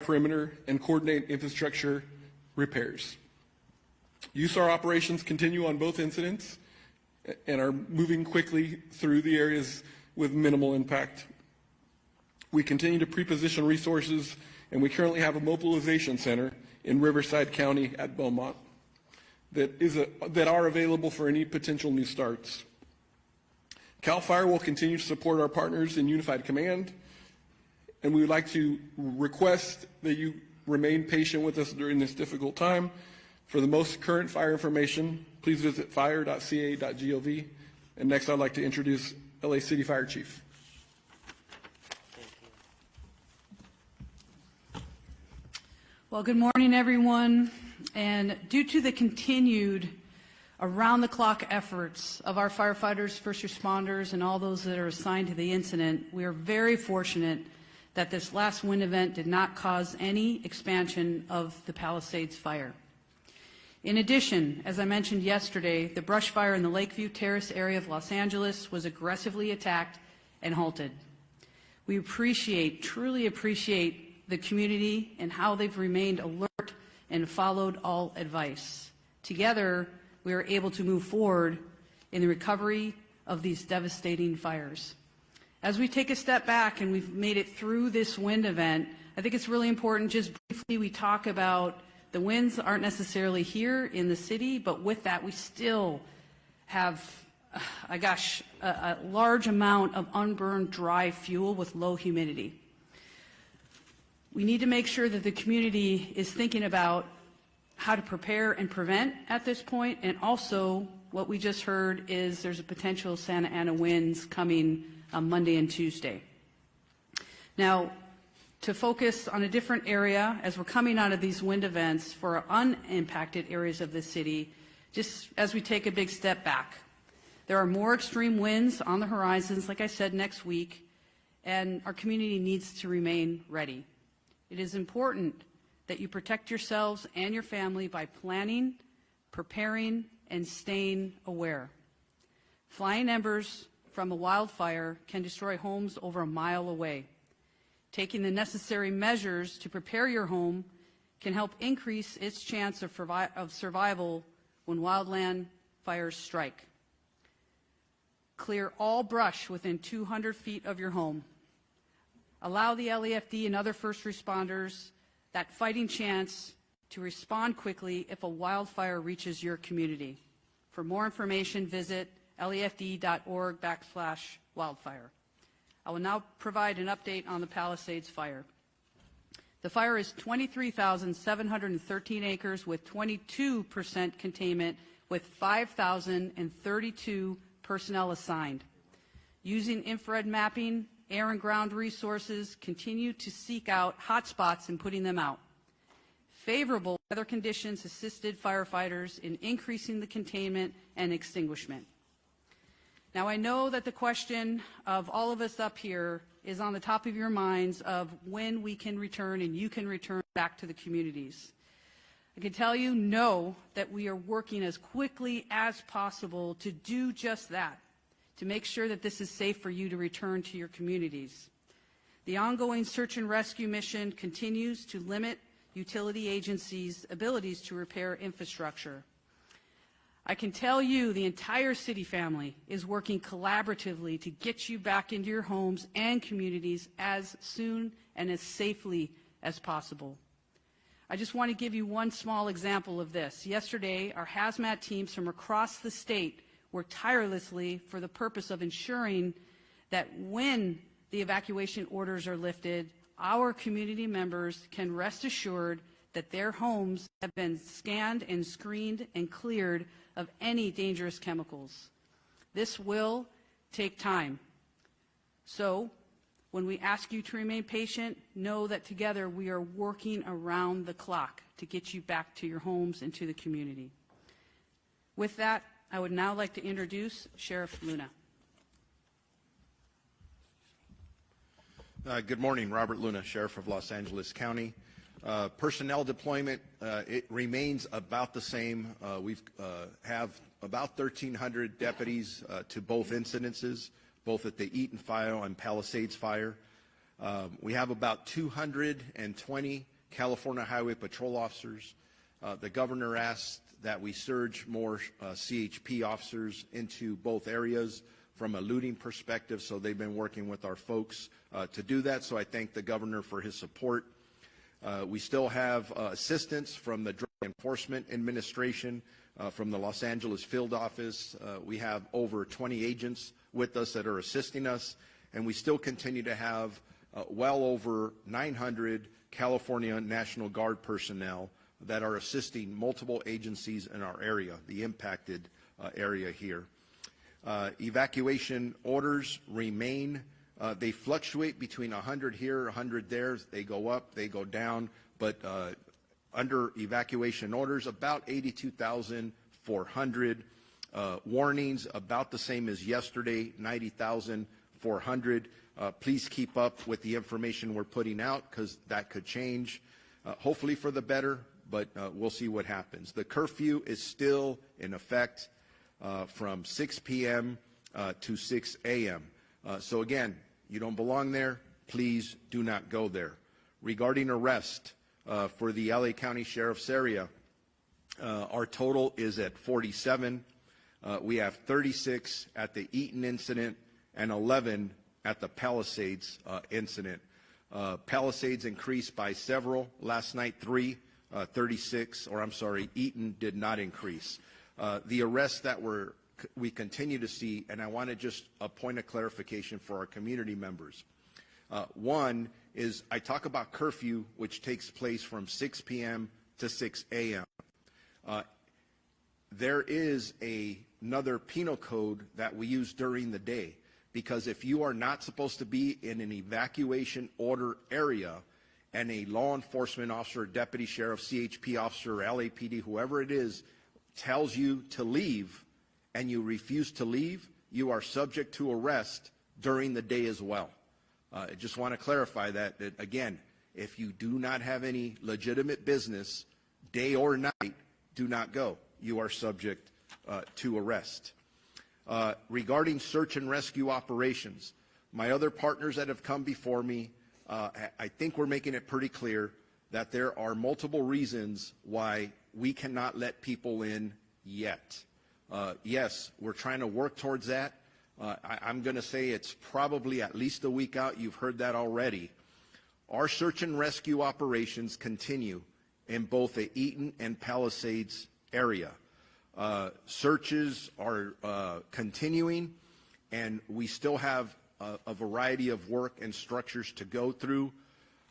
perimeter and coordinate infrastructure repairs. USAR operations continue on both incidents and are moving quickly through the areas with minimal impact. We continue to pre-position resources, and we currently have a mobilization center in Riverside County at Beaumont that are available for any potential new starts. CAL FIRE will continue to support our partners in Unified Command, and we would like to request that you remain patient with us during this difficult time. For the most current fire information, please visit fire.ca.gov. And next, I'd like to introduce LA City Fire Chief. Well, good morning, everyone. And due to the continued around-the-clock efforts of our firefighters, first responders, and all those that are assigned to the incident, we are very fortunate that this last wind event did not cause any expansion of the Palisades Fire. In addition, as I mentioned yesterday, the brush fire in the Lakeview Terrace area of Los Angeles was aggressively attacked and halted. We truly appreciate the community and how they've remained alert and followed all advice. Together, we are able to move forward in the recovery of these devastating fires. As we take a step back and we've made it through this wind event, I think it's really important just briefly we talk about the winds aren't necessarily here in the city, but with that we still have, a large amount of unburned dry fuel with low humidity. We need to make sure that the community is thinking about how to prepare and prevent at this point, and also what we just heard is there's a potential Santa Ana winds coming on Monday and Tuesday. Now, to focus on a different area as we're coming out of these wind events for unimpacted areas of the city, just as we take a big step back. There are more extreme winds on the horizons, like I said, next week, and our community needs to remain ready. It is important that you protect yourselves and your family by planning, preparing, and staying aware. Flying embers from a wildfire can destroy homes over a mile away. Taking the necessary measures to prepare your home can help increase its chance of survival when wildland fires strike. Clear all brush within 200 feet of your home. Allow the LAFD and other first responders that fighting chance to respond quickly if a wildfire reaches your community. For more information, visit lafd.org/wildfire. I will now provide an update on the Palisades Fire. The fire is 23,713 acres with 22% containment with 5,032 personnel assigned. Using infrared mapping, air and ground resources continue to seek out hotspots and putting them out. Favorable weather conditions assisted firefighters in increasing the containment and extinguishment. Now, I know that the question of all of us up here is on the top of your minds of when we can return and you can return back to the communities. I can tell you, know that we are working as quickly as possible to do just that, to make sure that this is safe for you to return to your communities. The ongoing search and rescue mission continues to limit utility agencies' abilities to repair infrastructure. I can tell you the entire city family is working collaboratively to get you back into your homes and communities as soon and as safely as possible. I just want to give you one small example of this. Yesterday, our hazmat teams from across the state worked tirelessly for the purpose of ensuring that when the evacuation orders are lifted, our community members can rest assured that their homes have been scanned and screened and cleared of any dangerous chemicals. This will take time. So, when we ask you to remain patient, know that together we are working around the clock to get you back to your homes and to the community. With that, I would now like to introduce Sheriff Luna. Good morning, Robert Luna, Sheriff of Los Angeles County. Personnel deployment, it remains about the same. We have about 1,300 deputies to both incidences, both at the Eaton Fire and Palisades Fire. We have about 220 California Highway Patrol officers. The governor asked that we surge more CHP officers into both areas from a looting perspective, so they've been working with our folks to do that, so I thank the governor for his support. We still have assistance from the Drug Enforcement Administration, from the Los Angeles field office. We have over 20 agents with us that are assisting us, and we still continue to have well over 900 California National Guard personnel that are assisting multiple agencies in our area, the impacted area here. Evacuation orders remain. They fluctuate between 100 here, 100 there. They go up, they go down, but under evacuation orders, about 82,400. Warnings, about the same as yesterday, 90,400. Please keep up with the information we're putting out, because that could change, hopefully for the better, but we'll see what happens. The curfew is still in effect from 6 p.m. To 6 a.m. So again, you don't belong there. Please do not go there. Regarding arrest for the LA County Sheriff's area, our total is at 47. We have 36 at the Eaton incident and 11 at the Palisades incident. Palisades increased by several. Last night, 3, 36, or I'm sorry, Eaton did not increase. The arrests that we continue to see, and I want to just a point of clarification for our community members. One is I talk about curfew, which takes place from 6 p.m. to 6 a.m. There is another penal code that we use during the day, because if you are not supposed to be in an evacuation order area and a law enforcement officer, deputy sheriff, CHP officer, LAPD, whoever it is, tells you to leave and you refuse to leave, you are subject to arrest during the day as well. I just want to clarify that again, if you do not have any legitimate business, day or night, do not go. You are subject to arrest. Regarding search and rescue operations, my other partners that have come before me, I think we're making it pretty clear that there are multiple reasons why we cannot let people in yet. Yes, we're trying to work towards that. I'm going to say it's probably at least a week out. You've heard that already. Our search and rescue operations continue in both the Eaton and Palisades area. Searches are continuing, and we still have a variety of work and structures to go through.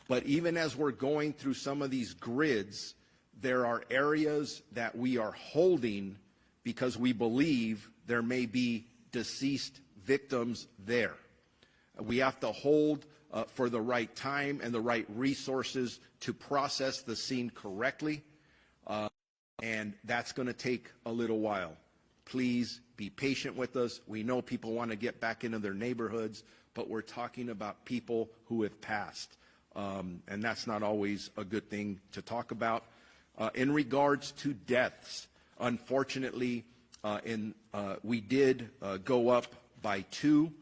But even as we're going through some of these grids, there are areas that we are holding because we believe there may be deceased victims there. We have to hold for the right time and the right resources to process the scene correctly, and that's going to take a little while. Please be patient with us. We know people want to get back into their neighborhoods, but we're talking about people who have passed, and that's not always a good thing to talk about. In regards to deaths, unfortunately, we did go up by 2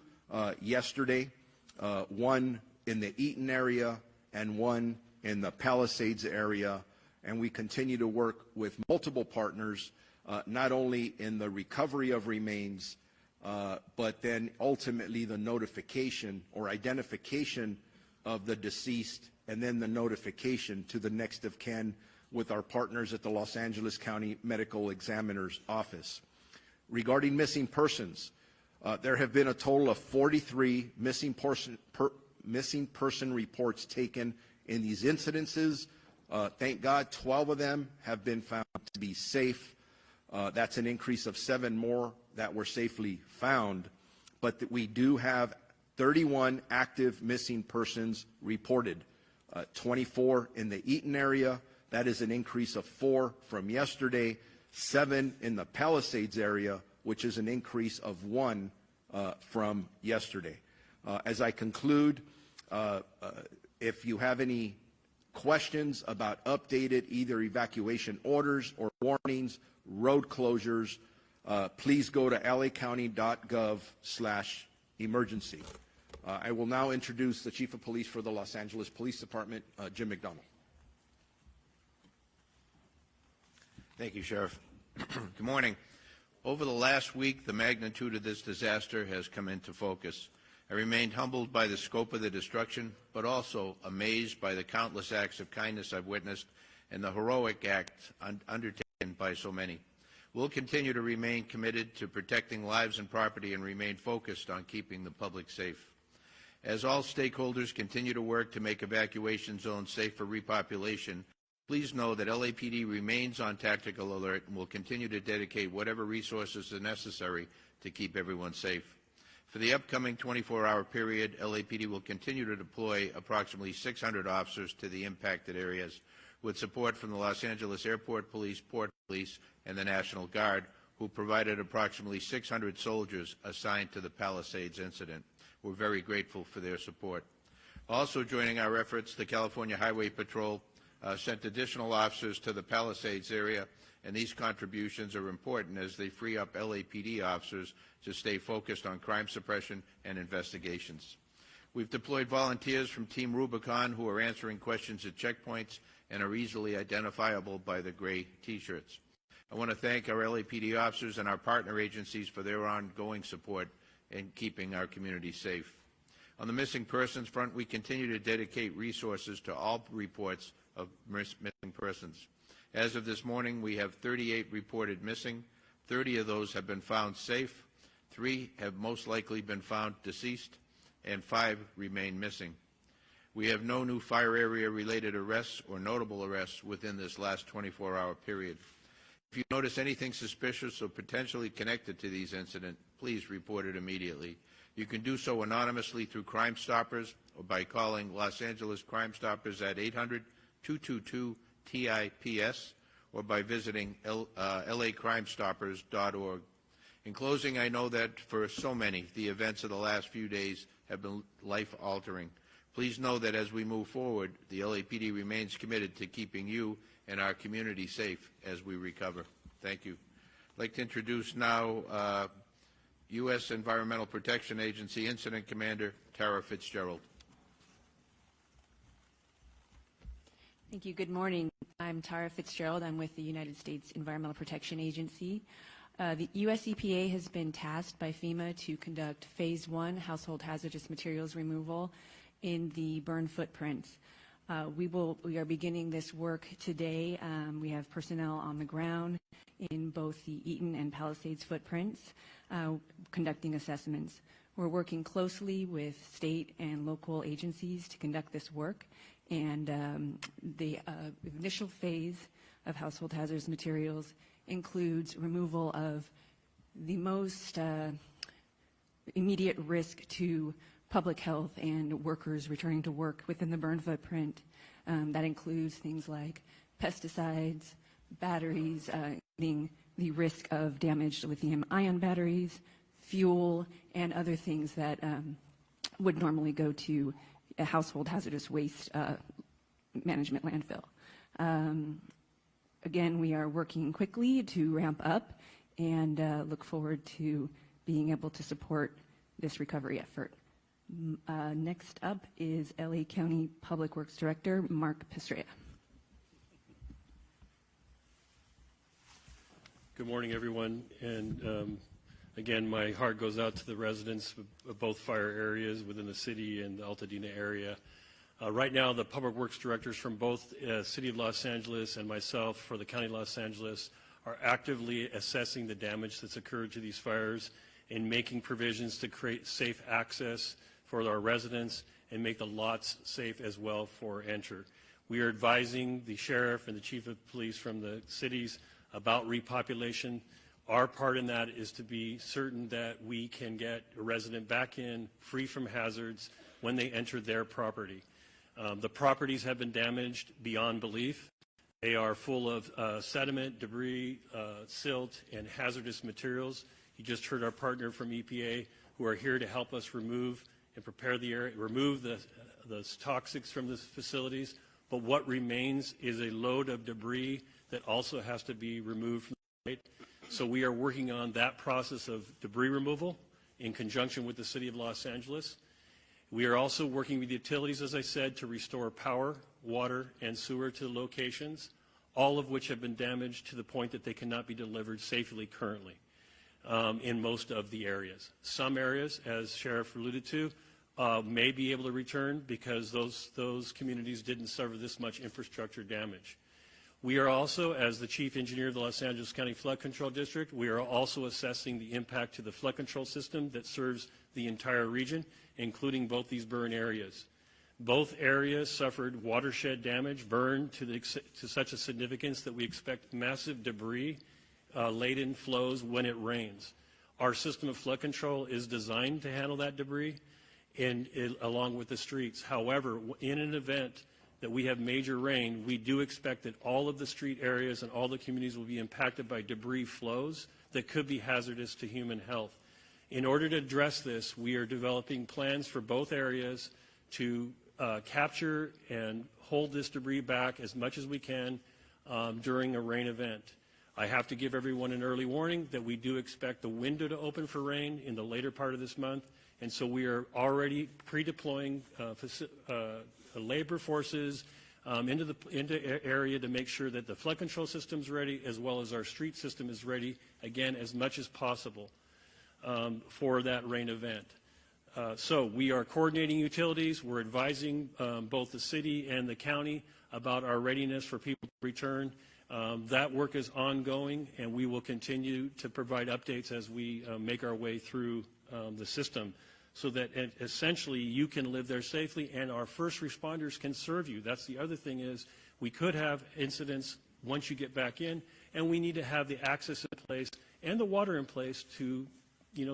yesterday, one in the Eaton area and one in the Palisades area, and we continue to work with multiple partners, not only in the recovery of remains, but then ultimately the notification or identification of the deceased, and then the notification to the next of kin with our partners at the Los Angeles County Medical Examiner's Office. Regarding missing persons, there have been a total of 43 missing person reports taken in these incidences. Thank God 12 of them have been found to be safe. That's an increase of 7 more that were safely found. But we do have 31 active missing persons reported, 24 in the Eaton area. That is an increase of 4 from yesterday, 7 in the Palisades area, which is an increase of 1 from yesterday. As I conclude, if you have any questions about updated either evacuation orders or warnings, road closures, please go to lacounty.gov/emergency. I will now introduce the Chief of Police for the Los Angeles Police Department, Jim McDonald. Thank you, Sheriff. Good morning. Over the last week, the magnitude of this disaster has come into focus. I remained humbled by the scope of the destruction, but also amazed by the countless acts of kindness I've witnessed and the heroic acts undertaken by so many. We'll continue to remain committed to protecting lives and property and remain focused on keeping the public safe. As all stakeholders continue to work to make evacuation zones safe for repopulation, please know that LAPD remains on tactical alert and will continue to dedicate whatever resources are necessary to keep everyone safe. For the upcoming 24-hour period, LAPD will continue to deploy approximately 600 officers to the impacted areas, with support from the Los Angeles Airport Police, Port Police, and the National Guard, who provided approximately 600 soldiers assigned to the Palisades incident. We're very grateful for their support. Also joining our efforts, the California Highway Patrol sent additional officers to the Palisades area, and these contributions are important as they free up LAPD officers to stay focused on crime suppression and investigations. We've deployed volunteers from Team Rubicon who are answering questions at checkpoints and are easily identifiable by the gray T-shirts. I want to thank our LAPD officers and our partner agencies for their ongoing support in keeping our community safe. On the missing persons front, we continue to dedicate resources to all reports of missing persons. As of this morning, we have 38 reported missing. 30 of those have been found safe, 3 have most likely been found deceased, and 5 remain missing. We have no new fire area-related arrests or notable arrests within this last 24-hour period. If you notice anything suspicious or potentially connected to these incidents, please report it immediately. You can do so anonymously through Crime Stoppers or by calling Los Angeles Crime Stoppers at 800-222-TIPS or by visiting lacrimestoppers.org. In closing, I know that for so many, the events of the last few days have been life-altering. Please know that as we move forward, the LAPD remains committed to keeping you and our community safe as we recover. Thank you. I'd like to introduce now U.S. Environmental Protection Agency Incident Commander Tara Fitzgerald. Thank you. Good morning. I'm Tara Fitzgerald. I'm with the United States Environmental Protection Agency. The U.S. EPA has been tasked by FEMA to conduct Phase 1 household hazardous materials removal in the burn footprints. We are beginning this work today. We have personnel on the ground in both the Eaton and Palisades footprints conducting assessments. We're working closely with state and local agencies to conduct this work, and the initial phase of household hazardous materials includes removal of the most immediate risk to public health and workers returning to work within the burn footprint. That includes things like pesticides, batteries, including the risk of damaged lithium-ion batteries, fuel, and other things that would normally go to a household hazardous waste management landfill. Again, we are working quickly to ramp up and look forward to being able to support this recovery effort. Next up is LA County Public Works Director Mark Pistrella. Good morning, everyone. And again, my heart goes out to the residents of both fire areas within the city and the Altadena area. Right now, the Public Works Directors from both City of Los Angeles and myself for the County of Los Angeles are actively assessing the damage that's occurred to these fires and making provisions to create safe access for our residents and make the lots safe as well for enter. We are advising the sheriff and the chief of police from the cities about repopulation. Our part in that is to be certain that we can get a resident back in free from hazards when they enter their property. The properties have been damaged beyond belief. They are full of sediment, debris, silt, and hazardous materials. You just heard our partner from EPA who are here to help us remove and prepare the area, remove the toxics from the facilities. But what remains is a load of debris that also has to be removed from the site. So we are working on that process of debris removal in conjunction with the City of Los Angeles. We are also working with utilities, as I said, to restore power, water, and sewer to locations. all of which have been damaged to the point that they cannot be delivered safely currently in most of the areas. Some areas, as Sheriff alluded to, may be able to return because those communities didn't suffer this much infrastructure damage. We are also, as the Chief Engineer of the Los Angeles County Flood Control District, we are also assessing the impact to the flood control system that serves the entire region, including both these burn areas. Both areas suffered watershed damage, burn to such a significance that we expect massive debris laden flows when it rains. Our system of flood control is designed to handle that debris along with the streets. However, in an event that we have major rain, we do expect that all of the street areas and all the communities will be impacted by debris flows that could be hazardous to human health. In order to address this, we are developing plans for both areas to capture and hold this debris back as much as we can during a rain event. I have to give everyone an early warning that we do expect the window to open for rain in the later part of this month, and so we are already pre-deploying labor forces into area to make sure that the flood control system is ready as well as our street system is ready, again, as much as possible for that rain event. So we are coordinating utilities. We're advising both the city and the county about our readiness for people to return. That work is ongoing, and we will continue to provide updates as we make our way through the system so that essentially you can live there safely and our first responders can serve you. That's the other thing is we could have incidents once you get back in, and we need to have the access in place and the water in place to,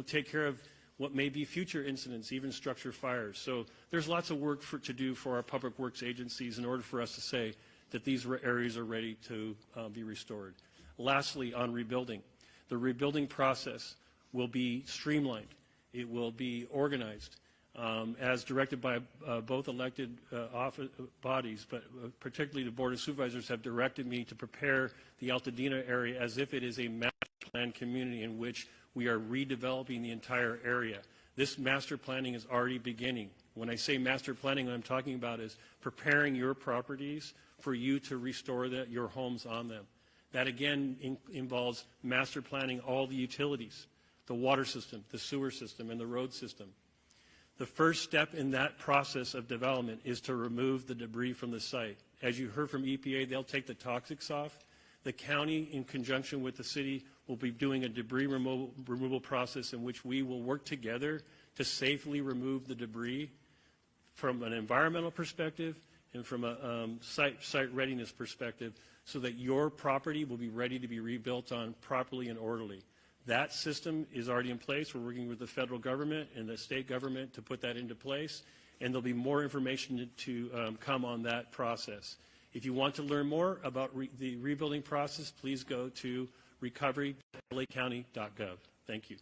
take care of what may be future incidents, even structure fires. So there's lots of work to do for our public works agencies in order for us to say that these areas are ready to be restored. Lastly, on rebuilding. The rebuilding process will be streamlined. It will be organized as directed by both elected bodies, but particularly the Board of Supervisors have directed me to prepare the Altadena area as if it is a master plan community in which we are redeveloping the entire area. This master planning is already beginning. When I say master planning, what I'm talking about is preparing your properties for you to restore your homes on them. That again involves master planning all the utilities, the water system, the sewer system, and the road system. The first step in that process of development is to remove the debris from the site. As you heard from EPA, they'll take the toxics off. The county, in conjunction with the city, will be doing a debris removal process in which we will work together to safely remove the debris from an environmental perspective and from a site readiness perspective so that your property will be ready to be rebuilt on properly and orderly. That system is already in place. We're working with the federal government and the state government to put that into place, and there'll be more information to come on that process. If you want to learn more about the rebuilding process, please go to recovery.lacounty.gov. Thank you.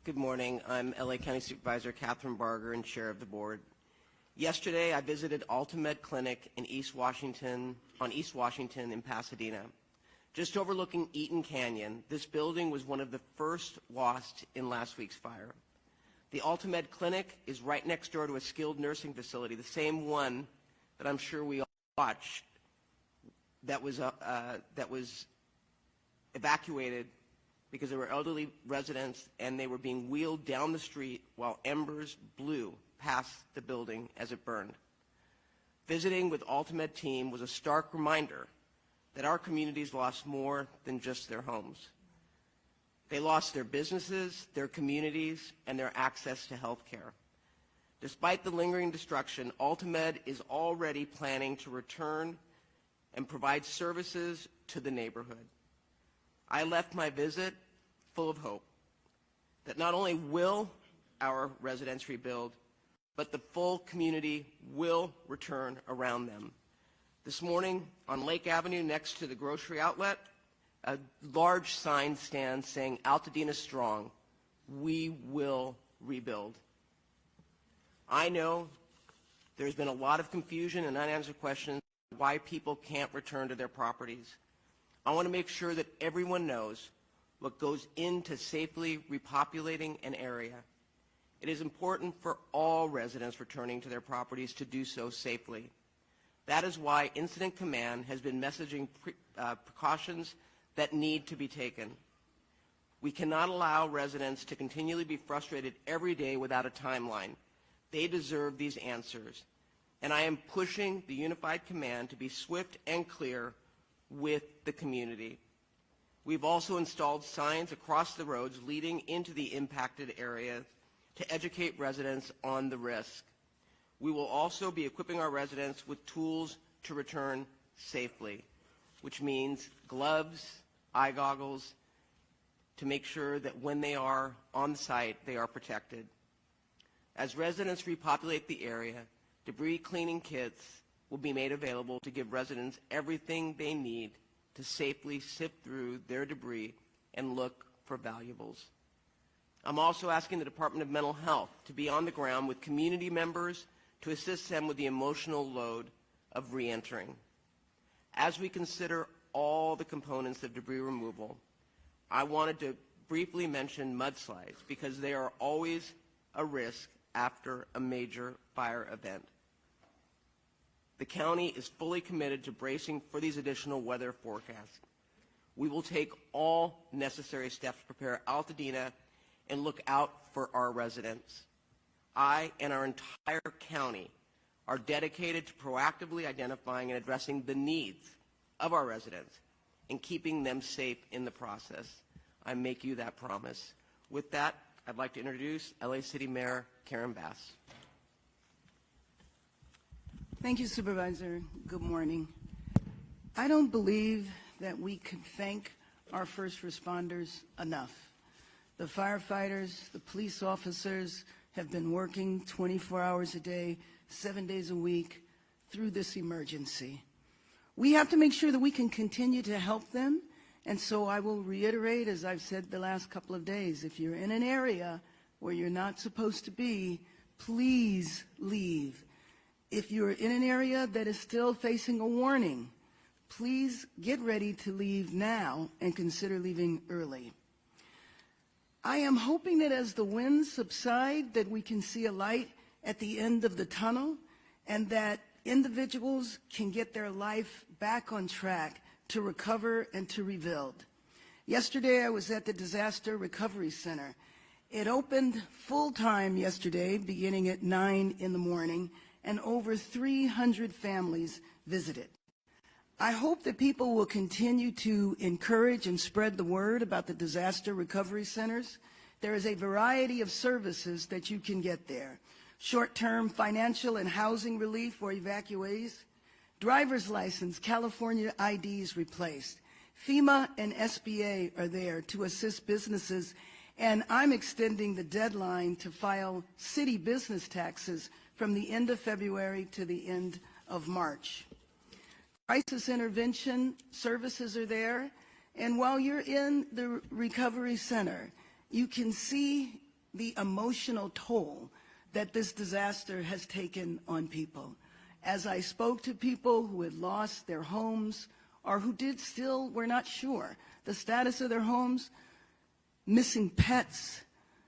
Good morning. I'm LA County Supervisor Catherine Barger and Chair of the Board. Yesterday, I visited Ultimate Clinic in East Washington in Pasadena. Just overlooking Eaton Canyon, this building was one of the first lost in last week's fire. The Ultimate Clinic is right next door to a skilled nursing facility, the same one that I'm sure we all watched that was evacuated because there were elderly residents and they were being wheeled down the street while embers blew past the building as it burned. Visiting with Ultimate team was a stark reminder that our communities lost more than just their homes. They lost their businesses, their communities, and their access to health care. Despite the lingering destruction, Ultimate is already planning to return and provide services to the neighborhood. I left my visit full of hope that not only will our residents rebuild, but the full community will return around them. This morning on Lake Avenue next to the grocery outlet, a large sign stands saying, Altadena strong, we will rebuild. I know there's been a lot of confusion and unanswered questions why people can't return to their properties. I want to make sure that everyone knows what goes into safely repopulating an area. It is important for all residents returning to their properties to do so safely. That is why Incident Command has been messaging precautions that need to be taken. We cannot allow residents to continually be frustrated every day without a timeline. They deserve these answers. And I am pushing the Unified Command to be swift and clear with the community. We've also installed signs across the roads leading into the impacted area to educate residents on the risk. We will also be equipping our residents with tools to return safely, which means gloves, eye goggles, to make sure that when they are on the site, they are protected. As residents repopulate the area, debris cleaning kits will be made available to give residents everything they need to safely sift through their debris and look for valuables. I'm also asking the Department of Mental Health to be on the ground with community members to assist them with the emotional load of reentering. As we consider all the components of debris removal, I wanted to briefly mention mudslides because they are always a risk after a major fire event. The county is fully committed to bracing for these additional weather forecasts. We will take all necessary steps to prepare Altadena and look out for our residents. I and our entire county are dedicated to proactively identifying and addressing the needs of our residents and keeping them safe in the process. I make you that promise. With that, I'd like to introduce LA City Mayor Karen Bass. Thank you, Supervisor. Good morning. I don't believe that we can thank our first responders enough. The firefighters, the police officers have been working 24 hours a day, 7 days a week through this emergency. We have to make sure that we can continue to help them, and so I will reiterate, as I've said the last couple of days, if you're in an area where you're not supposed to be, please leave. If you're in an area that is still facing a warning, please get ready to leave now and consider leaving early. I am hoping that as the winds subside, that we can see a light at the end of the tunnel and that individuals can get their life back on track to recover and to rebuild. Yesterday, I was at the Disaster Recovery Center. It opened full-time yesterday, beginning at 9 in the morning, and over 300 families visited. I hope that people will continue to encourage and spread the word about the disaster recovery centers. There is a variety of services that you can get there. Short-term financial and housing relief for evacuees, driver's license, California IDs replaced. FEMA and SBA are there to assist businesses, and I'm extending the deadline to file city business taxes from the end of February to the end of March. Crisis intervention services are there, and while you're in the recovery center, you can see the emotional toll that this disaster has taken on people. As I spoke to people who had lost their homes or who were not sure the status of their homes, missing pets,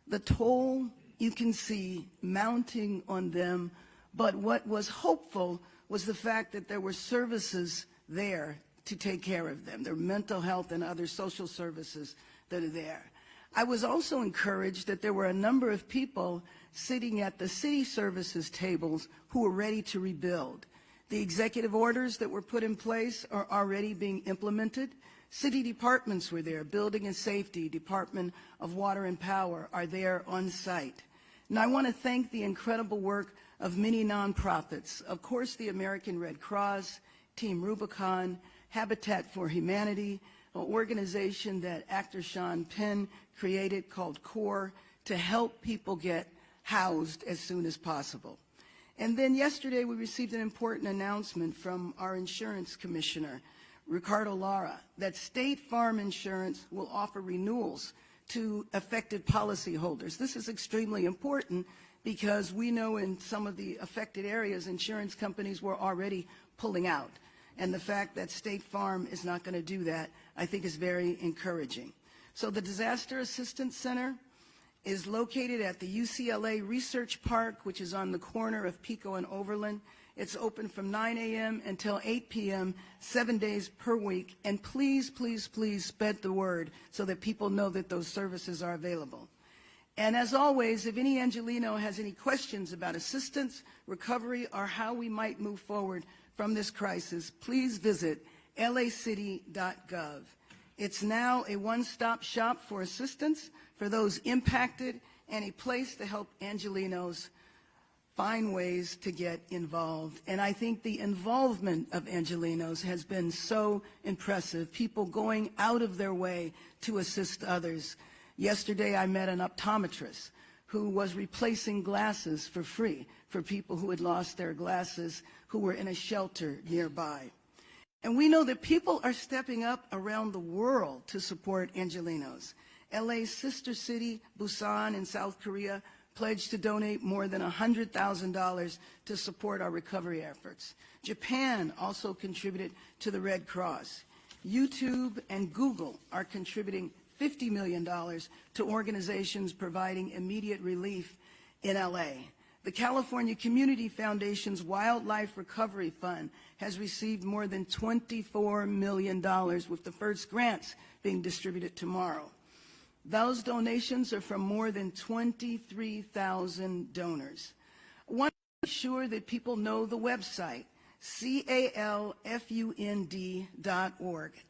the toll you can see mounting on them. But what was hopeful was the fact that there were services there to take care of them. There are mental health and other social services that are there. I was also encouraged that there were a number of people sitting at the city services tables who were ready to rebuild. The executive orders that were put in place are already being implemented. City departments were there. Building and Safety, Department of Water and Power are there on site. And I want to thank the incredible work of many nonprofits. Of course, the American Red Cross, Team Rubicon, Habitat for Humanity, an organization that actor Sean Penn created called CORE to help people get housed as soon as possible. And then yesterday we received an important announcement from our insurance commissioner, Ricardo Lara, that State Farm Insurance will offer renewals to affected policyholders. This is extremely important because we know in some of the affected areas, insurance companies were already pulling out. And the fact that State Farm is not going to do that, I think is very encouraging. So the Disaster Assistance Center is located at the UCLA Research Park, which is on the corner of Pico and Overland. It's open from 9 a.m. until 8 p.m., 7 days per week. And please, please, please spread the word so that people know that those services are available. And as always, if any Angelino has any questions about assistance, recovery, or how we might move forward from this crisis, please visit lacity.gov. It's now a one-stop shop for assistance for those impacted and a place to help Angelinos find ways to get involved. And I think the involvement of Angelinos has been so impressive, people going out of their way to assist others. Yesterday, I met an optometrist who was replacing glasses for free for people who had lost their glasses who were in a shelter nearby. And we know that people are stepping up around the world to support Angelinos. LA's sister city, Busan in South Korea, pledged to donate more than $100,000 to support our recovery efforts. Japan also contributed to the Red Cross. YouTube and Google are contributing $50 million to organizations providing immediate relief in LA. The California Community Foundation's Wildlife Recovery Fund has received more than $24 million, with the first grants being distributed tomorrow. Those donations are from more than 23,000 donors. I want to make sure that people know the website, calfund.org,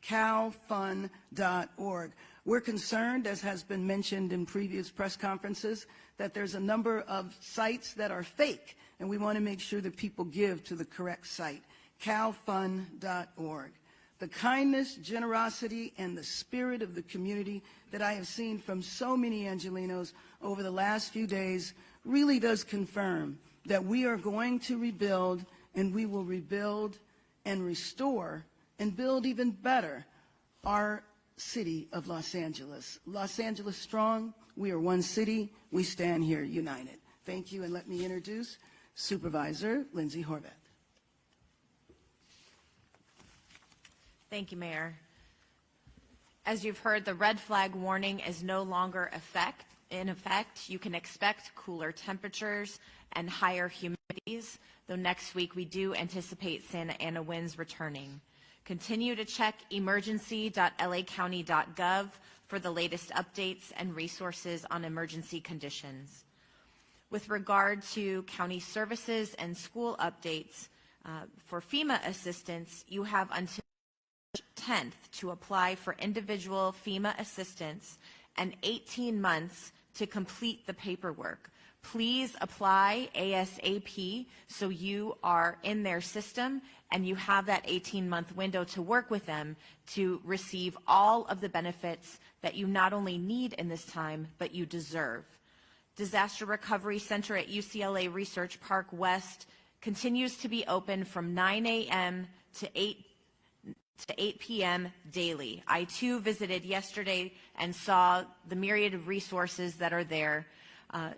calfund.org. We're concerned, as has been mentioned in previous press conferences, that there's a number of sites that are fake, and we want to make sure that people give to the correct site, calfund.org. The kindness, generosity, and the spirit of the community that I have seen from so many Angelinos over the last few days really does confirm that we are going to rebuild, and we will rebuild and restore and build even better our city of Los Angeles. Los Angeles strong, we are one city, we stand here united. Thank you, and let me introduce Supervisor Lindsay Horvath. Thank you, Mayor. As you've heard, the red flag warning is no longer in effect. You can expect cooler temperatures and higher humidities, though next week we do anticipate Santa Ana winds returning. Continue to check emergency.lacounty.gov for the latest updates and resources on emergency conditions. With regard to county services and school updates, for FEMA assistance, you have until March 10th to apply for individual FEMA assistance and 18 months to complete the paperwork. Please apply ASAP so you are in their system and you have that 18-month window to work with them to receive all of the benefits that you not only need in this time, but you deserve. Disaster Recovery Center at UCLA Research Park West continues to be open from 9 a.m. to 8 p.m. daily. I too visited yesterday and saw the myriad of resources that are there.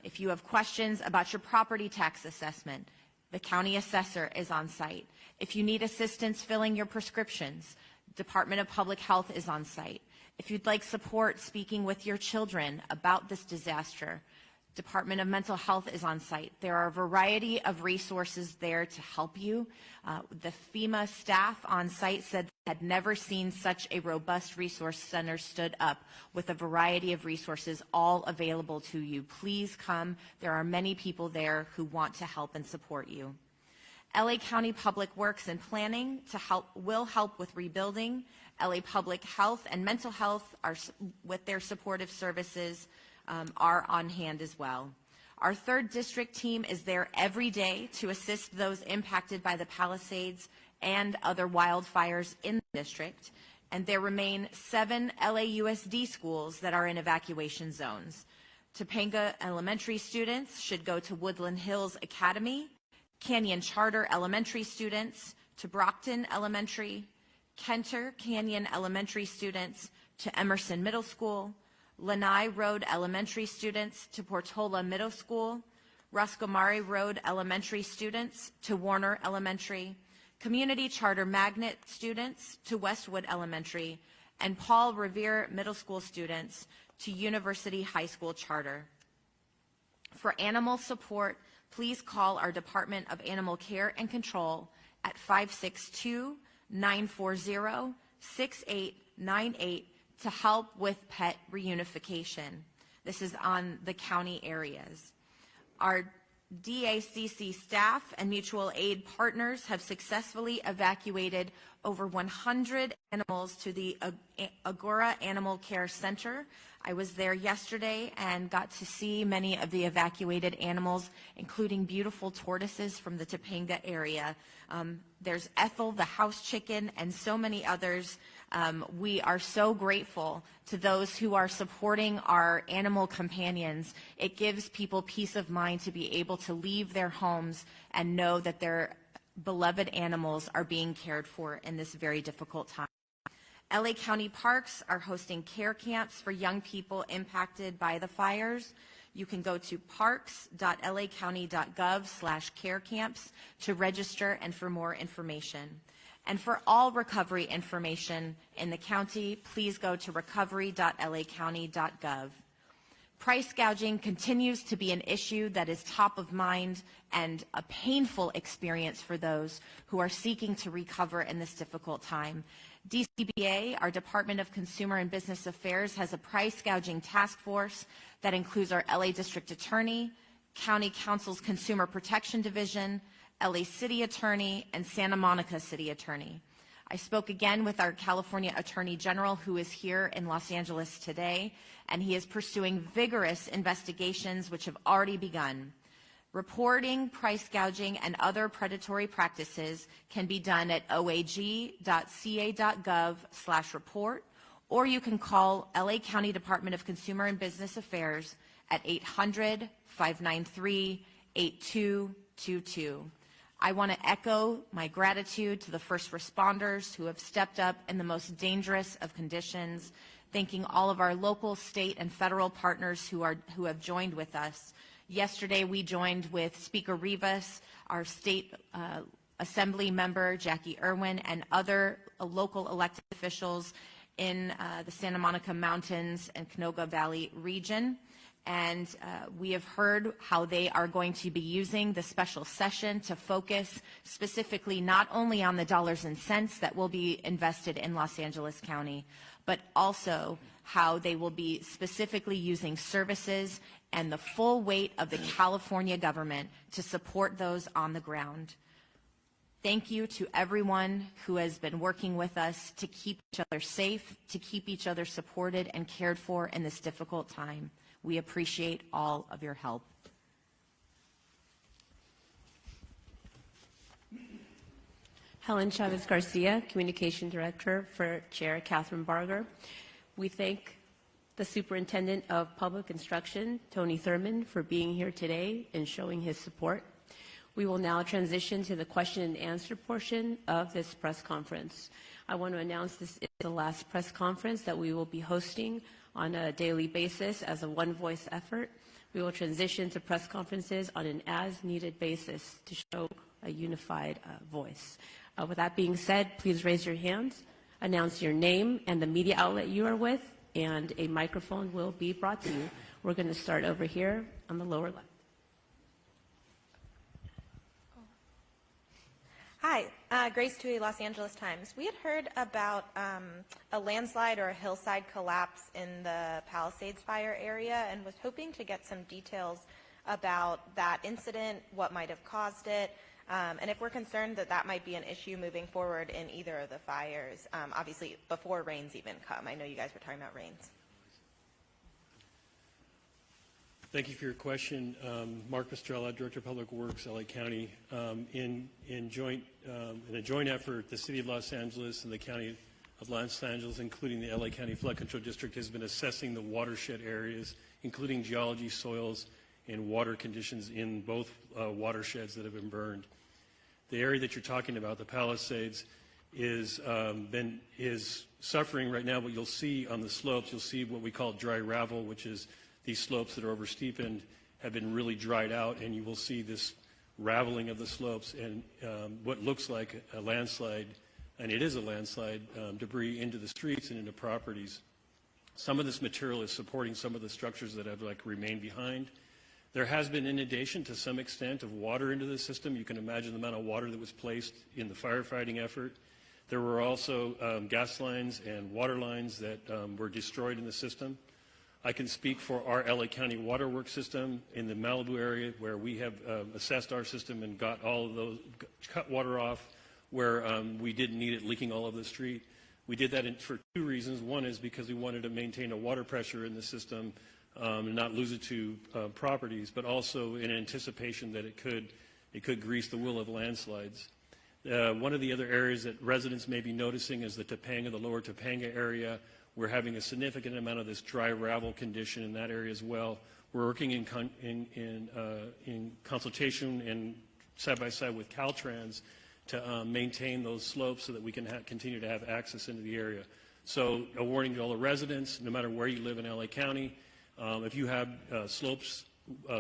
If you have questions about your property tax assessment, the county assessor is on site. If you need assistance filling your prescriptions, Department of Public Health is on site. If you'd like support speaking with your children about this disaster, Department of Mental Health is on site. There are a variety of resources there to help you. The FEMA staff on site said they had never seen such a robust resource center stood up with a variety of resources all available to you. Please come. There are many people there who want to help and support you. LA County Public Works and Planning will help with rebuilding. LA Public Health and Mental Health are with their supportive services are on hand as well. Our 3rd District team is there every day to assist those impacted by the Palisades and other wildfires in the district, and there remain 7 LAUSD schools that are in evacuation zones. Topanga Elementary students should go to Woodland Hills Academy, Canyon Charter Elementary students to Brockton Elementary, Kenter Canyon Elementary students to Emerson Middle School, Lanai Road Elementary students to Portola Middle School, Ruscomari Road Elementary students to Warner Elementary, Community Charter Magnet students to Westwood Elementary, and Paul Revere Middle School students to University High School Charter. For animal support, please call our Department of Animal Care and Control at 562-940-6898 to help with pet reunification. This is on the county areas. Our DACC staff and mutual aid partners have successfully evacuated over 100 animals to the Agora Animal Care Center. I was there yesterday and got to see many of the evacuated animals, including beautiful tortoises from the Topanga area. There's Ethel, the house chicken, and so many others. We are so grateful to those who are supporting our animal companions. It gives people peace of mind to be able to leave their homes and know that their beloved animals are being cared for in this very difficult time. LA County Parks are hosting care camps for young people impacted by the fires. You can go to parks.lacounty.gov/care camps to register and for more information. And for all recovery information in the county, please go to recovery.lacounty.gov. Price gouging continues to be an issue that is top of mind and a painful experience for those who are seeking to recover in this difficult time. DCBA, our Department of Consumer and Business Affairs, has a price gouging task force that includes our LA District Attorney, County Council's Consumer Protection Division, LA City Attorney, and Santa Monica City Attorney. I spoke again with our California Attorney General, who is here in Los Angeles today, and he is pursuing vigorous investigations which have already begun. Reporting price gouging and other predatory practices can be done at oag.ca.gov/report, or you can call LA County Department of Consumer and Business Affairs at 800-593-8222. I want to echo my gratitude to the first responders who have stepped up in the most dangerous of conditions, thanking all of our local, state, and federal partners who have joined with us. Yesterday, we joined with Speaker Rivas, our state assembly member, Jackie Irwin, and other local elected officials in the Santa Monica Mountains and Canoga Valley region. And we have heard how they are going to be using the special session to focus specifically not only on the dollars and cents that will be invested in Los Angeles County, but also how they will be specifically using services and the full weight of the California government to support those on the ground. Thank you to everyone who has been working with us to keep each other safe, to keep each other supported and cared for in this difficult time. We appreciate all of your help. Helen Chavez Garcia, Communication Director for Chair Catherine Barger. We thank the Superintendent of Public Instruction, Tony Thurman, for being here today and showing his support. We will now transition to the question and answer portion of this press conference. I want to announce this is the last press conference that we will be hosting on a daily basis as a one-voice effort. We will transition to press conferences on an as-needed basis to show a unified voice. With that being said, please raise your hands, announce your name and the media outlet you are with, and a microphone will be brought to you. We're going to start over here on the lower left. Hi, Grace Tui, Los Angeles Times. We had heard about a landslide or a hillside collapse in the Palisades Fire area and was hoping to get some details about that incident, what might have caused it, and if we're concerned that that might be an issue moving forward in either of the fires, obviously before rains even come. I know you guys were talking about rains. Thank you for your question. Mark Pastrella, Director of Public Works, LA County. In a joint effort, the City of Los Angeles and the County of Los Angeles, including the LA County Flood Control District, has been assessing the watershed areas, including geology, soils, and water conditions in both watersheds that have been burned. The area that you're talking about, the Palisades, is suffering right now. What you'll see on the slopes, you'll see what we call dry ravel, which is these slopes that are oversteepened have been really dried out, and you will see this raveling of the slopes and what looks like a landslide, and it is a landslide, debris into the streets and into properties. Some of this material is supporting some of the structures that have remained behind. There has been inundation to some extent of water into the system. You can imagine the amount of water that was placed in the firefighting effort. There were also gas lines and water lines that were destroyed in the system. I can speak for our LA County waterworks system in the Malibu area, where we have assessed our system and got all of those, cut water off where we didn't need it leaking all over the street. We did that for two reasons. One is because we wanted to maintain a water pressure in the system and not lose it to properties, but also in anticipation that it could grease the wheel of landslides. One of the other areas that residents may be noticing is the Topanga, the lower Topanga area. We're having a significant amount of this dry gravel condition in that area as well. We're working in consultation and side by side with Caltrans to maintain those slopes so that we can continue to have access into the area. So a warning to all the residents, no matter where you live in LA County, if you have slopes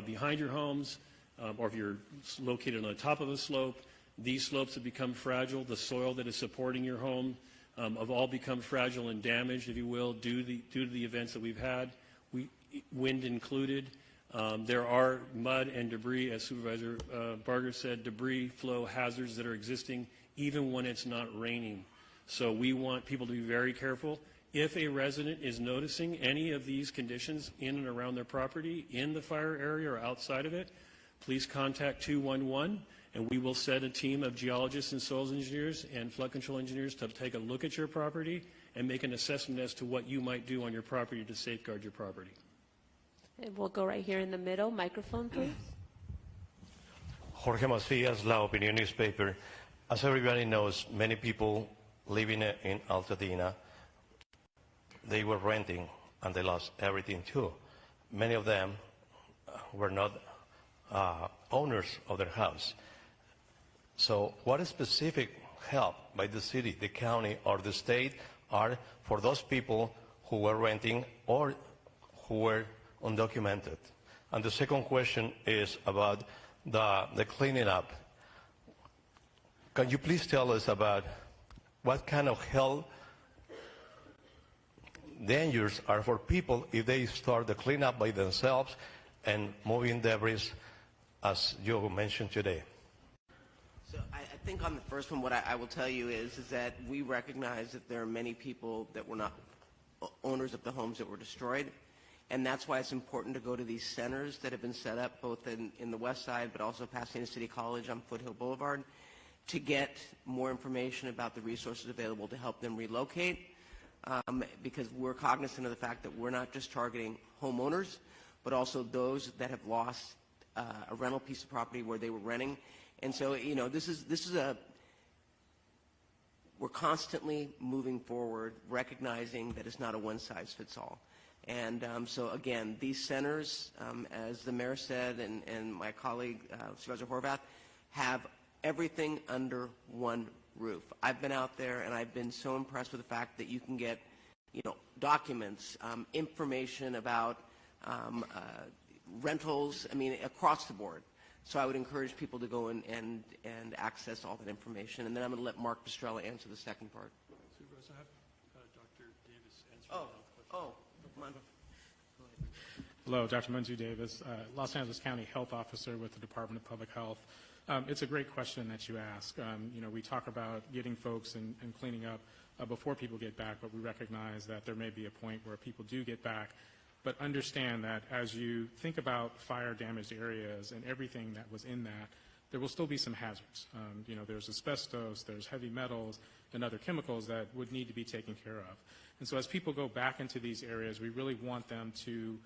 behind your homes, or if you're located on the top of a slope, these slopes have become fragile. The soil that is supporting your home have all become fragile and damaged, if you will, due to the events that we've had, wind included. There are mud and debris, as Supervisor Barger said, debris flow hazards that are existing even when it's not raining. So we want people to be very careful. If a resident is noticing any of these conditions in and around their property, in the fire area or outside of it, please contact 211, and we will send a team of geologists and soils engineers and flood control engineers to take a look at your property and make an assessment as to what you might do on your property to safeguard your property. And we'll go right here in the middle. Microphone, please. Jorge Macias, La Opinión newspaper. As everybody knows, many people living in Altadena, they were renting and they lost everything too. Many of them were not owners of their house. So what specific help by the city, the county, or the state are for those people who were renting or who were undocumented? And the second question is about the cleaning up. Can you please tell us about what kind of health dangers are for people if they start the cleanup by themselves and moving debris, as you mentioned today? So I think on the first one, what I will tell you is that we recognize that there are many people that were not owners of the homes that were destroyed. And that's why it's important to go to these centers that have been set up both in the west side, but also Pasadena City College on Foothill Boulevard, to get more information about the resources available to help them relocate. Because we're cognizant of the fact that we're not just targeting homeowners, but also those that have lost a rental piece of property where they were renting. And so, you know, we're constantly moving forward, recognizing that it's not a one-size-fits-all. And so, again, these centers, as the mayor said and my colleague, Supervisor Horvath, have everything under one roof. I've been out there, and I've been so impressed with the fact that you can get, you know, documents, information about rentals, I mean, across the board. So I would encourage people to go and access all that information. And then I'm going to let Mark Pestrella answer the second part. Supervisor, I have Dr. Davis answer come on. Hello, Dr. Manju Davis, Los Angeles County Health Officer with the Department of Public Health. It's a great question that you ask. You know, we talk about getting folks and cleaning up before people get back, but we recognize that there may be a point where people do get back. But understand that as you think about fire-damaged areas and everything that was in that, there will still be some hazards. You know, there's asbestos, there's heavy metals, and other chemicals that would need to be taken care of. And so as people go back into these areas, we really want them to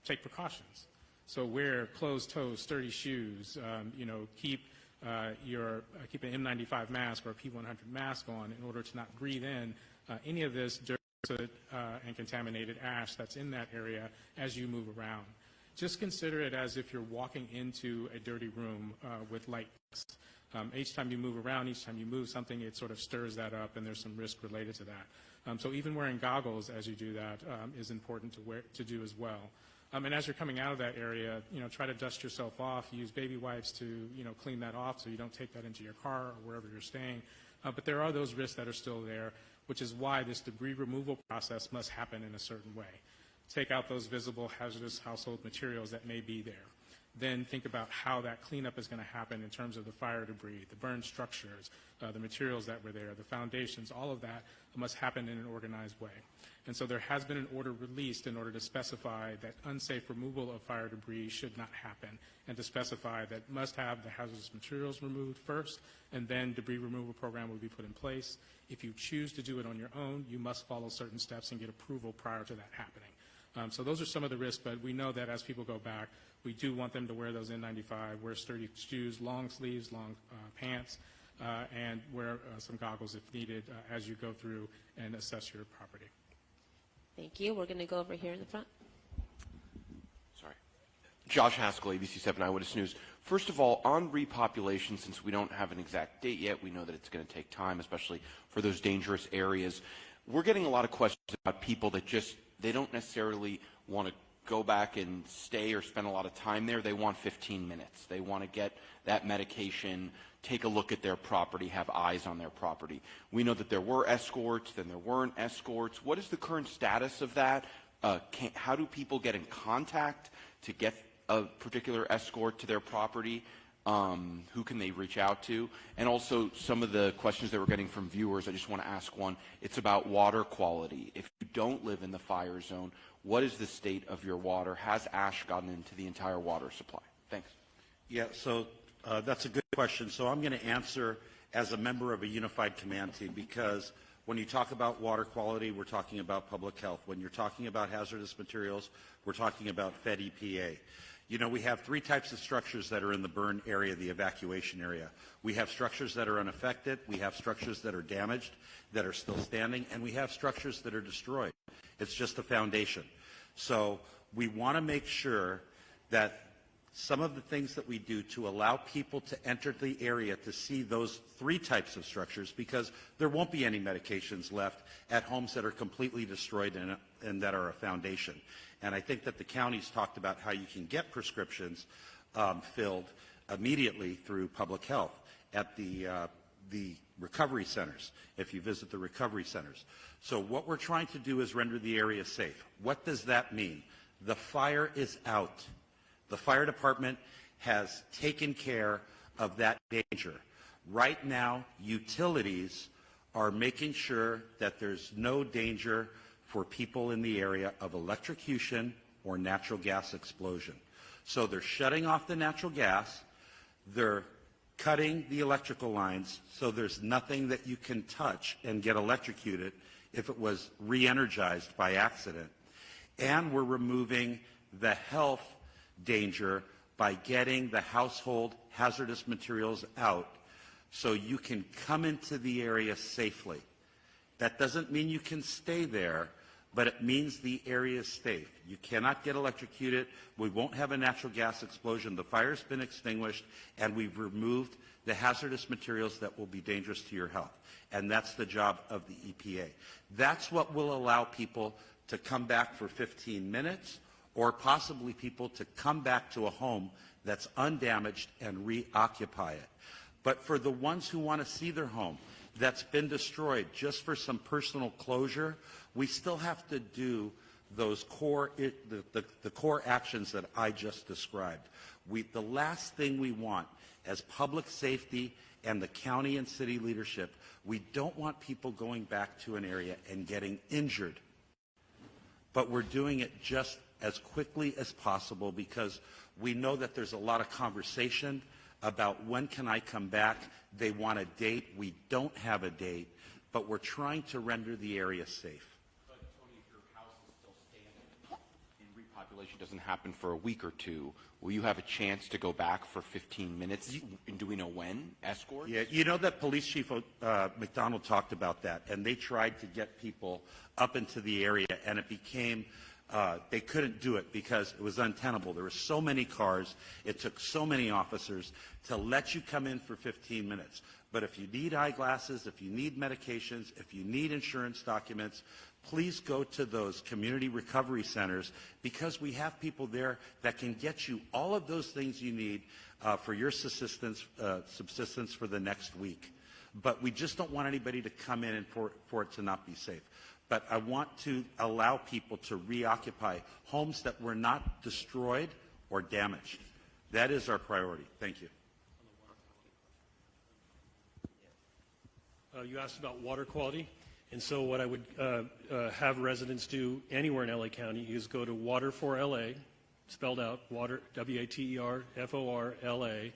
take precautions. So wear closed toes, sturdy shoes, you know, keep an N95 mask or a P100 mask on in order to not breathe in any of this dirt and contaminated ash that's in that area as you move around. Just consider it as if you're walking into a dirty room with light. Each time you move around, each time you move something, it sort of stirs that up, and there's some risk related to that. So even wearing goggles as you do that is important to do as well. And as you're coming out of that area, you know, try to dust yourself off. Use baby wipes to, you know, clean that off so you don't take that into your car or wherever you're staying. But there are those risks that are still there, which is why this debris removal process must happen in a certain way. take out those visible hazardous household materials that may be there. Then think about how that cleanup is going to happen in terms of the fire debris, the burned structures, the materials that were there, the foundations, all of that must happen in an organized way. And so there has been an order released in order to specify that unsafe removal of fire debris should not happen, and to specify that must have the hazardous materials removed first, and then debris removal program will be put in place. If you choose to do it on your own, you must follow certain steps and get approval prior to that happening. So those are some of the risks, but we know that as people go back, we do want them to wear those N95, wear sturdy shoes, long sleeves, long pants, and wear some goggles if needed as you go through and assess your property. Thank you. We're going to go over here in the front. Sorry. Josh Haskell, ABC 7 Eyewitness News. First of all, on repopulation, since we don't have an exact date yet, we know that it's going to take time, especially for those dangerous areas. We're getting a lot of questions about people that just, they don't necessarily want to go back and stay or spend a lot of time there. They want 15 minutes. They want to get that medication, take a look at their property, have eyes on their property. We know that there were escorts, then there weren't escorts. What is the current status of that? How do people get in contact to get a particular escort to their property? Who can they reach out to? And also some of the questions that we're getting from viewers, I just want to ask one. It's about water quality. If you don't live in the fire zone, what is the state of your water? Has ash gotten into the entire water supply? Thanks. Yeah, so that's a good question. So I'm going to answer as a member of a unified command team, because when you talk about water quality, we're talking about public health. When you're talking about hazardous materials, we're talking about Fed EPA. You know, we have three types of structures that are in the burn area, the evacuation area. We have structures that are unaffected, we have structures that are damaged, that are still standing, and we have structures that are destroyed. It's just the foundation. So we want to make sure that some of the things that we do to allow people to enter the area to see those three types of structures, because there won't be any medications left at homes that are completely destroyed and that are a foundation. And I think that the county's talked about how you can get prescriptions filled immediately through public health at the recovery centers, if you visit the recovery centers. So what we're trying to do is render the area safe. What does that mean? The fire is out. The fire department has taken care of that danger. Right now, utilities are making sure that there's no danger for people in the area of electrocution or natural gas explosion. So they're shutting off the natural gas, they're cutting the electrical lines so there's nothing that you can touch and get electrocuted if it was re-energized by accident. And we're removing the health danger by getting the household hazardous materials out so you can come into the area safely. That doesn't mean you can stay there, but it means the area is safe. You cannot get electrocuted. We won't have a natural gas explosion. The fire's been extinguished, and we've removed the hazardous materials that will be dangerous to your health. And that's the job of the EPA. That's what will allow people to come back for 15 minutes, or possibly people to come back to a home that's undamaged and reoccupy it. But for the ones who want to see their home that's been destroyed just for some personal closure, we still have to do those core, the core actions that I just described. The last thing we want as public safety and the county and city leadership, we don't want people going back to an area and getting injured. But we're doing it just as quickly as possible because we know that there's a lot of conversation about when can I come back. They want a date. We don't have a date, but we're trying to render the area safe. But Tony, if your house is still standing and repopulation doesn't happen for a week or two, will you have a chance to go back for 15 minutes? And do we know when? Escorts? Yeah, you know that Police Chief McDonald talked about that, and they tried to get people up into the area, and it became they couldn't do it because it was untenable. There were so many cars. It took so many officers to let you come in for 15 minutes. But if you need eyeglasses, if you need medications, if you need insurance documents, please go to those community recovery centers because we have people there that can get you all of those things you need for your subsistence for the next week. But we just don't want anybody to come in and for it to not be safe. but I want to allow people to reoccupy homes that were not destroyed or damaged. That is our priority. Thank you. You asked about water quality, and so what I would have residents do anywhere in LA County is go to Water4LA, spelled out, water, WATERFORLA,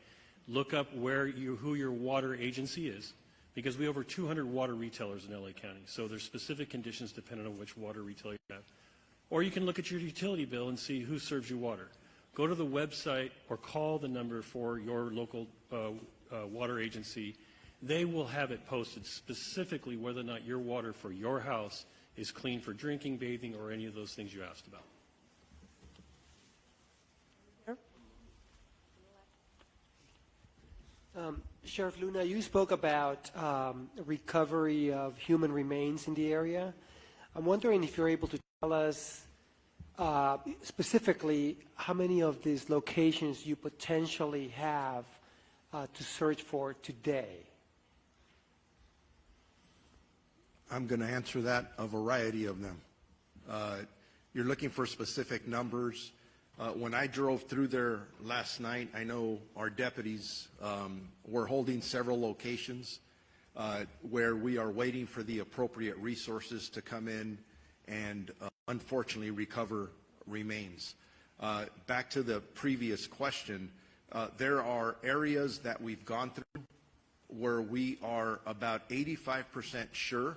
look up who your water agency is, because we have over 200 water retailers in LA County, so there's specific conditions depending on which water retailer you have. Or you can look at your utility bill and see who serves you water. Go to the website or call the number for your local water agency. They will have it posted specifically whether or not your water for your house is clean for drinking, bathing, or any of those things you asked about. Sheriff Luna, you spoke about recovery of human remains in the area. I'm wondering if you're able to tell us specifically how many of these locations you potentially have to search for today. I'm going to answer that, a variety of them. You're looking for specific numbers. When I drove through there last night, I know our deputies were holding several locations where we are waiting for the appropriate resources to come in and unfortunately recover remains. Back to the previous question, there are areas that we've gone through where we are about 85% sure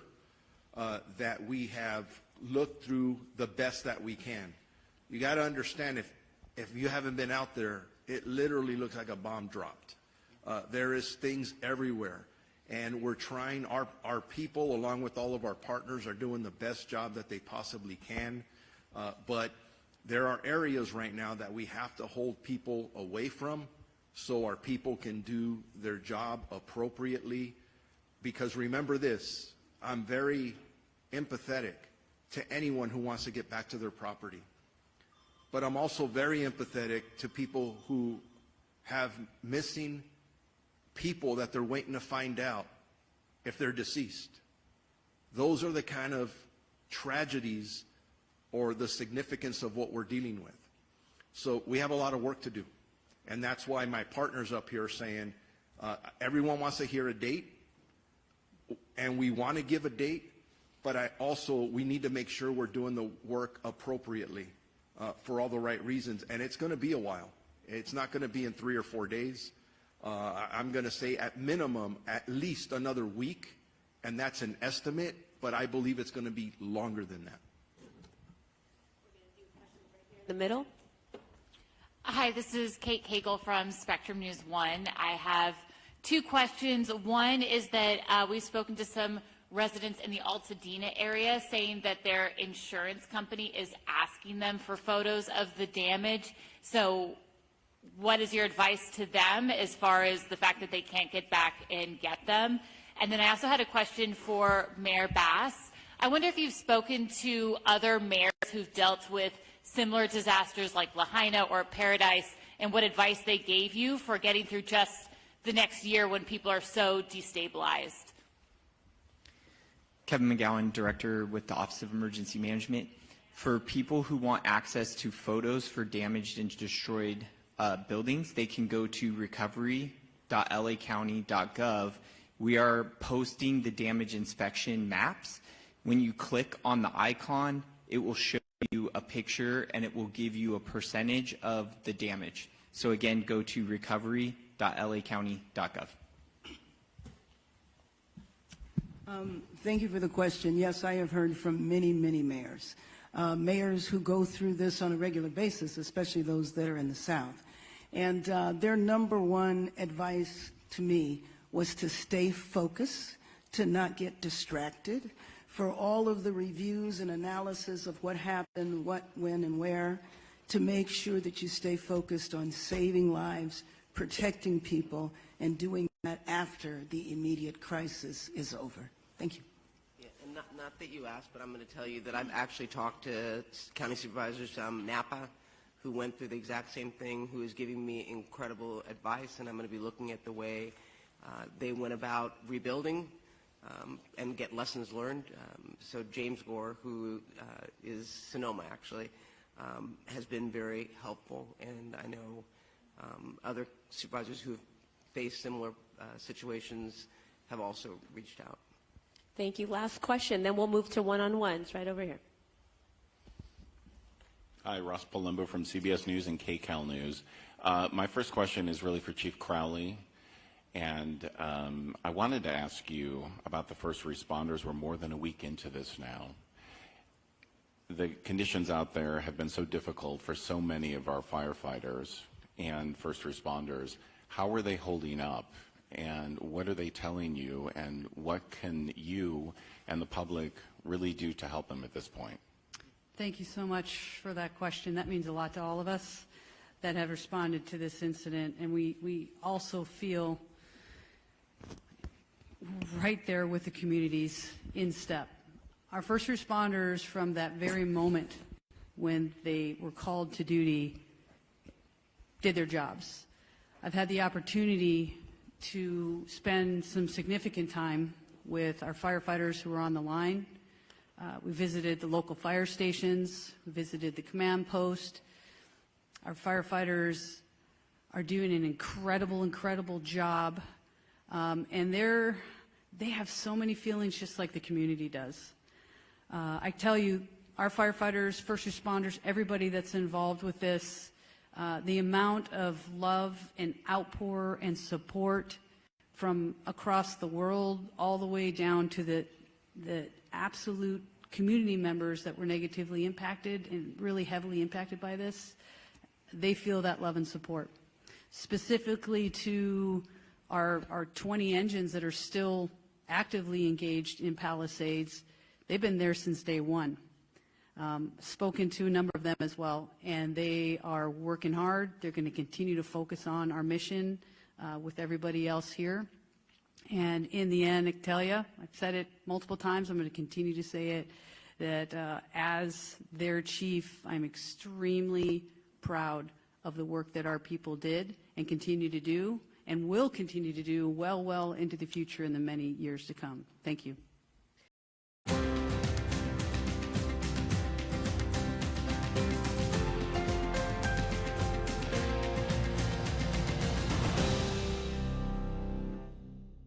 that we have looked through the best that we can. You got to understand, if you haven't been out there, it literally looks like a bomb dropped. There is things everywhere, and we're trying. Our people, along with all of our partners, are doing the best job that they possibly can. But there are areas right now that we have to hold people away from so our people can do their job appropriately. Because remember this, I'm very empathetic to anyone who wants to get back to their property. But I'm also very empathetic to people who have missing people that they're waiting to find out if they're deceased. Those are the kind of tragedies or the significance of what we're dealing with. So we have a lot of work to do. And that's why my partners up here are saying, everyone wants to hear a date, and we want to give a date, but we need to make sure we're doing the work appropriately for all the right reasons. And it's going to be a while. It's not going to be in 3 or 4 days. I'm going to say at minimum, at least another week, and that's an estimate, but I believe it's going to be longer than that. The middle. Hi, this is Kate Cagle from Spectrum News 1. I have 2 questions. One is that we've spoken to some residents in the Altadena area saying that their insurance company is asking them for photos of the damage. So what is your advice to them as far as the fact that they can't get back and get them? And then I also had a question for Mayor Bass. I wonder if you've spoken to other mayors who've dealt with similar disasters like Lahaina or Paradise, and what advice they gave you for getting through just the next year when people are so destabilized. Kevin McGowan, Director with the Office of Emergency Management. For people who want access to photos for damaged and destroyed buildings, they can go to recovery.lacounty.gov. We are posting the damage inspection maps. When you click on the icon, it will show you a picture and it will give you a percentage of the damage. So again, go to recovery.lacounty.gov. Thank you for the question. Yes, I have heard from many, many mayors. Mayors who go through this on a regular basis, especially those that are in the South. And their number one advice to me was to stay focused, to not get distracted, for all of the reviews and analysis of what happened, what, when, and where, to make sure that you stay focused on saving lives, protecting people, and doing that after the immediate crisis is over. Thank you. Yeah, and not that you asked, but I'm going to tell you that I've actually talked to county supervisors Napa, who went through the exact same thing, who is giving me incredible advice, and I'm going to be looking at the way they went about rebuilding, and get lessons learned. So James Gore, who is Sonoma actually, has been very helpful, and I know other supervisors who have faced similar situations have also reached out. Thank you. Last question, then we'll move to one-on-ones right over here. Hi, Ross Palumbo from CBS News and KCAL News. My first question is really for Chief Crowley, and I wanted to ask you about the first responders. We're more than a week into this now. The conditions out there have been so difficult for so many of our firefighters and first responders. How are they holding up, and what are they telling you, and what can you and the public really do to help them at this point? Thank you so much for that question. That means a lot to all of us that have responded to this incident, and we also feel right there with the communities in step. Our first responders, from that very moment when they were called to duty, did their jobs. I've had the opportunity to spend some significant time with our firefighters who are on the line. We visited the local fire stations, we visited the command post. Our firefighters are doing an incredible job, and they have so many feelings just like the community does. I tell you, our firefighters, first responders, everybody that's involved with this, the amount of love and outpour and support from across the world all the way down to the absolute community members that were negatively impacted and really heavily impacted by this, they feel that love and support. Specifically to our 20 engines that are still actively engaged in Palisades, they've been there since day one. Spoken to a number of them as well, and they are working hard. They're going to continue to focus on our mission with everybody else here. And in the end, I tell you, I've said it multiple times, I'm going to continue to say it, that as their chief, I'm extremely proud of the work that our people did and continue to do and will continue to do well into the future in the many years to come. Thank you.